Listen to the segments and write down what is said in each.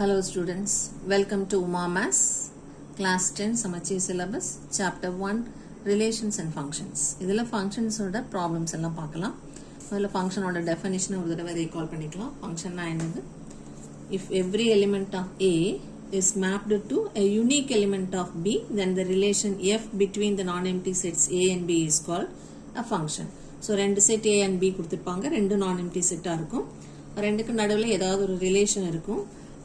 Hello students, welcome to Uma Maths, Class 10 Samachi Syllabus, Chapter 1, Relations and Functions. இதில் functions ஓட problems எல்லாம் பார்க்கலாம். இதில் function ஓட definition ஒரு தடவை recall பண்ணிக்கலாம். Function என்னது? If every element of A is mapped to a unique element of B, then the relation F between the non-empty sets A and B is called a function. So ரெண்டு set A and B கொடுத்திருப்பாங்க, ரெண்டு non-empty set இருக்கும். ரெண்டுக்கு நடுவில் ஏதாவது ஒரு relation இருக்கும்.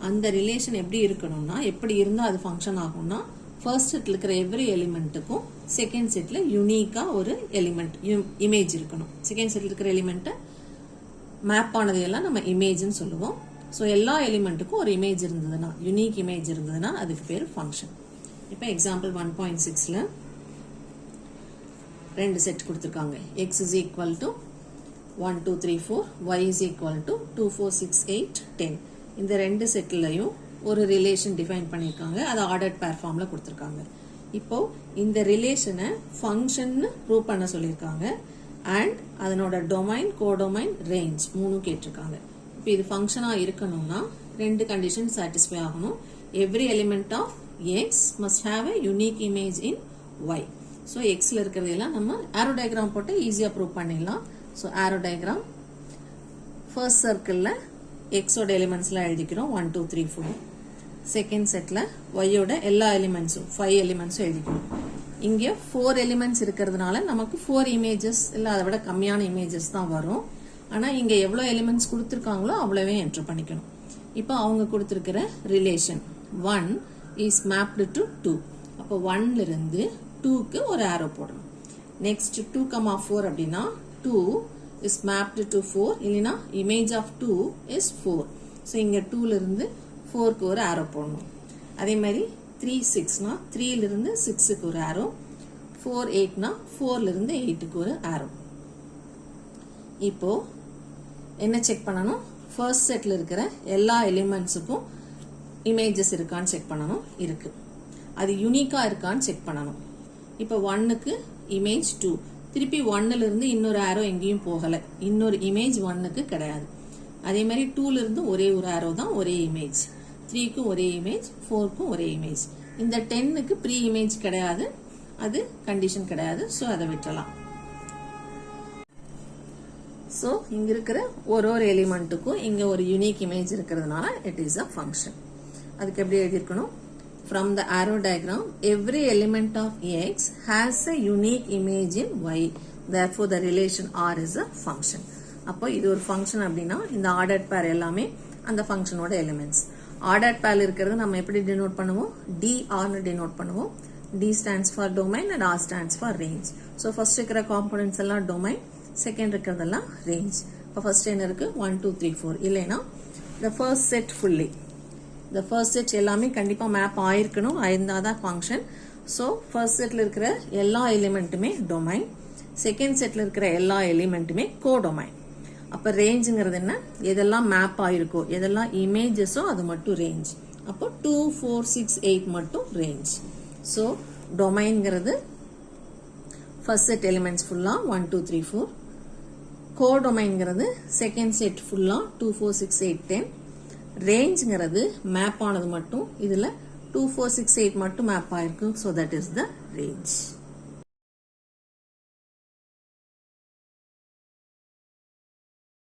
அந்த ரிலேஷன் எப்படி இருக்கணும்னா எப்படி இருந்தால் அது ஃபங்க்ஷன் ஆகும்னா ஃபர்ஸ்ட் செட்டில் இருக்கிற எவ்ரி எலிமெண்ட்டுக்கும் செகண்ட் செட்டில் யூனிக்காக ஒரு எலிமெண்ட் இமேஜ் இருக்கணும். செகண்ட் செட்டில் இருக்கிற எலிமெண்ட்டை மேப் ஆனதையெல்லாம் நம்ம இமேஜ்னு சொல்லுவோம். ஸோ எல்லா எலிமெண்ட்டுக்கும் ஒரு இமேஜ் இருந்ததுன்னா யூனிக் இமேஜ் இருந்ததுன்னா அதுக்கு பேர் ஃபங்க்ஷன். இப்போ எக்ஸாம்பிள் 1.6ல் ரெண்டு செட் கொடுத்துருக்காங்க. X is equal to 1 2 3 4, y is equal to 2 4 6 8 10. இந்த ரெண்டு செட்லையும் ஒரு ரிலேஷன் டிஃபைன் பண்ணியிருக்காங்க. அதை ஆர்டர்ட் பேர் ஃபார்மில் கொடுத்துருக்காங்க. இப்போ இந்த ரிலேஷனை ஃபங்க்ஷன்னு ப்ரூவ் பண்ண சொல்லியிருக்காங்க. அண்ட் அதனோட டொமைன், கோடொமைன், ரேஞ்ச் மூணும் கேட்டிருக்காங்க. இப்போ இது ஃபங்க்ஷனாக இருக்கணும்னா ரெண்டு கண்டிஷன் சாட்டிஸ்ஃபை ஆகணும். Every element of X must have a unique image in Y. So எக்ஸில் இருக்கிறதெல்லாம் நம்ம ஆரோ டயக்ராம் போட்டு ஈஸியாக ப்ரூவ் பண்ணிடலாம். ஸோ ஆரோ டயக்ராம் ஃபர்ஸ்ட் சர்க்கிளில் எக்ஸோட எலிமெண்ட்ஸ்லாம் எழுதிக்கிறோம் 1 2 3 4. செகண்ட் செட்டில் ஒய்யோட எல்லா எலிமெண்ட்ஸும் 5 எலிமெண்ட்ஸும் எழுதிக்கிறோம். இங்கே 4 எலிமெண்ட்ஸ் இருக்கிறதுனால நமக்கு 4 இமேஜஸ் இல்லை அதை விட கம்மியான இமேஜஸ் தான் வரும். ஆனால் இங்கே எவ்வளோ எலிமெண்ட்ஸ் கொடுத்துருக்காங்களோ அவ்வளோவே என்ட்ரு பண்ணிக்கணும். இப்போ அவங்க கொடுத்துருக்கிற ரிலேஷன் 1 இஸ் மேப்டு டு 2. அப்போ 1லிருந்து 2க்கு ஒரு ஆரோ போடணும். நெக்ஸ்ட் 2, 4 அப்படின்னா 2 is mapped to 4, இல்லைனா image of 2 is 4. ஸோ இங்கே 2லிருந்து 4க்கு ஒரு ஆரோ போடணும். அதே மாதிரி 3 6னா 3லிருந்து 6க்கு ஒரு ஆரோ, 4 8னா 4லிருந்து 8க்கு ஒரு ஆரோ. இப்போ என்ன செக் பண்ணணும்? ஃபர்ஸ்ட் செட்டில் இருக்கிற எல்லா எலிமெண்ட்ஸுக்கும் இமேஜஸ் இருக்கான்னு செக் பண்ணணும். இருக்கு. அது யூனிக்காக இருக்கான்னு செக் பண்ணணும். இப்போ 1க்கு இமேஜ் 2, திருப்பி 1லிருந்து இன்னொரு ஆரோ எங்கேயும் போகலை, இன்னொரு இமேஜ் 1க்கு கிடையாது. அதே மாதிரி 2லிருந்து ஒரே ஒரு ஆரோ தான், ஒரே இமேஜ். 3க்கும் ஒரே இமேஜ், 4க்கும் ஒரே இமேஜ். இந்த 10க்கு ப்ரீ இமேஜ் கிடையாது, அது கண்டிஷன் கிடையாது. ஸோ அதை விட்டுறலாம். ஸோ இங்க இருக்கிற ஒரு எலிமெண்ட்டுக்கும் இங்க ஒரு யூனிக் இமேஜ் இருக்கிறதுனால இட் இஸ் அ ஃபங்க்ஷன். அதுக்கு எப்படி எழுதியிருக்கணும்? From the arrow diagram, every element of x has a unique image in y. Therefore, the relation R is a function. அப்போ இது ஒரு ஃபங்க்ஷன் அப்படின்னா இந்த ஆர்டர்ட் பேர் எல்லாமே அந்த ஃபங்க்ஷனோட எலிமெண்ட்ஸ். ஆர்டர்ட் பேர் இருக்கிறது நம்ம எப்படி டினோட் பண்ணுவோம்? dr டினோட் பண்ணுவோம். d stands for domain and r stands for range. So first இருக்கிற காம்போனன்ட்ஸ் எல்லாம் டொமைன், செகண்ட் இருக்கிறதெல்லாம் ரேஞ்ச். இப்போ ஃபர்ஸ்ட் என்ன இருக்கு? 1 2 3 4. இல்லைன்னா the first set fully, இந்த ஃபர்ஸ்ட் செட் எல்லாமே கண்டிப்பாக மேப் ஆயிருக்கணும், ஆயிருந்தால் தான் ஃபங்க்ஷன். ஸோ ஃபர்ஸ்ட் செட்டில் இருக்கிற எல்லா எலிமெண்ட்டுமே டொமைன், செகண்ட் செட்டில் இருக்கிற எல்லா எலிமெண்ட்டுமே கோடொமைன். அப்போ ரேஞ்சுங்கிறது என்ன? எதெல்லாம் மேப் ஆயிருக்கோ, எதெல்லாம் இமேஜஸோ அது மட்டும் ரேஞ்ச். அப்போ 2 4 6 8 மட்டும் ரேஞ்ச். ஸோ டொமைன்ங்கிறது ஃபர்ஸ்ட் செட் எலிமெண்ட்ஸ் ஃபுல்லாக 1 2 3 4. கோடொமைன்ங்கிறது செகண்ட் செட் ஃபுல்லாக 2 4 6 8 10. ரேஞ்ச்ங்கிறது மேப் ஆனது மட்டும், இதில் 2 4 6 8 மட்டும் மேப் ஆயிருக்கு. So that is the range.